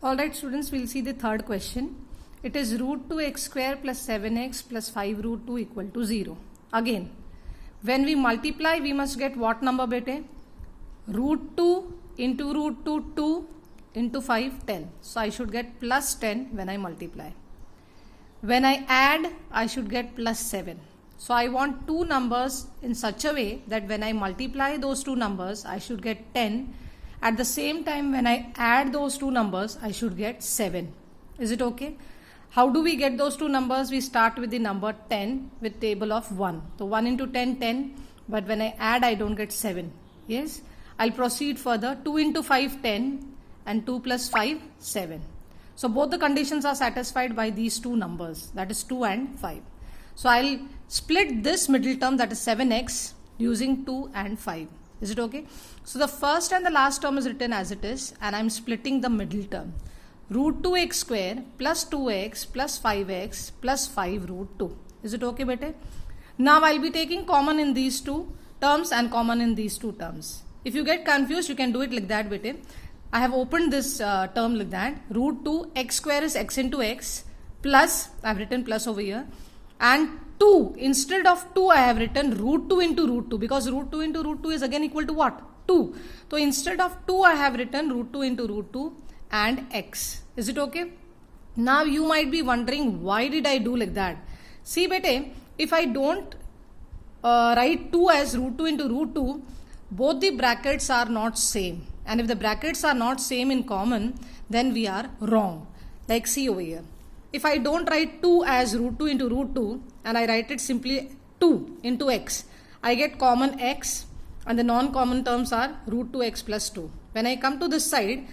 Alright students, we'll see the third question. It is root 2x square plus 7x plus 5 root 2 equal to 0. Again, when we multiply, we must get what number bete? Root 2 into root 2, 2 into 5, 10. So I should get plus 10 when I multiply. When I add, I should get plus 7. So I want two numbers in such a way that when I multiply those two numbers, I should get 10. At the same time, when I add those two numbers, I should get 7. Is it okay? How do we get those two numbers? We start with the number 10 with table of 1. So 1 into 10, 10. But when I add, I don't get 7. Yes? I'll proceed further. 2 into 5, 10. And 2 plus 5, 7. So both the conditions are satisfied by these two numbers. That is 2 and 5. So I'll split this middle term, that is 7x, using 2 and 5. Is it okay? So the first and the last term is written as it is, and I'm splitting the middle term. Root 2x square plus 2x plus 5x plus 5 root 2. Is it okay, bete? Now I'll be taking common in these two terms and common in these two terms. If you get confused, you can do it like that, bete. I have opened this term like that. Root 2 x square is x into x plus, I've written plus over here. And 2, instead of 2, I have written root 2 into root 2, because root 2 into root 2 is again equal to what? 2. So instead of 2, I have written root 2 into root 2 and x. Is it okay? Now you might be wondering, why did I do like that? See, bete, if I don't write 2 as root 2 into root 2, both the brackets are not same. And if the brackets are not same in common, then we are wrong. Like see over here. If I don't write 2 as root 2 into root 2 and I write it simply 2 into x, I get common x and the non-common terms are root 2x plus 2. When I come to this side,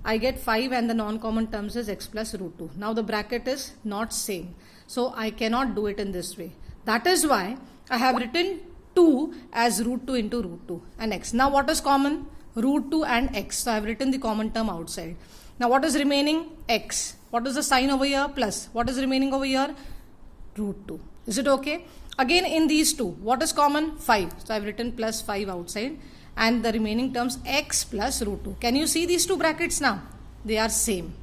I get 5 and the non-common terms is x plus root 2. Now the bracket is not same. So I cannot do it in this way. That is why I have written 2 as root 2 into root 2 and x. Now what is common? Root 2 and x. So I have written the common term outside. Now what is remaining? X. What is the sign over here? Plus. What is remaining over here? Root 2. Is it okay? Again in these two, what is common? 5. So I have written plus 5 outside and the remaining terms x plus root 2. Can you see these two brackets now? They are same.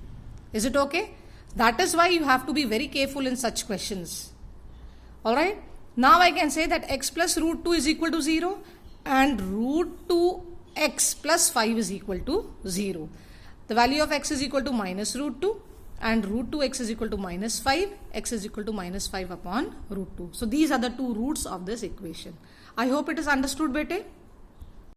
Is it okay? That is why you have to be very careful in such questions. Alright. Now I can say that x plus root 2 is equal to 0 and root 2x plus 5 is equal to 0. The value of x is equal to minus root 2 and root 2x is equal to minus 5, x is equal to minus 5 upon root 2. So these are the two roots of this equation. I hope it is understood, bete.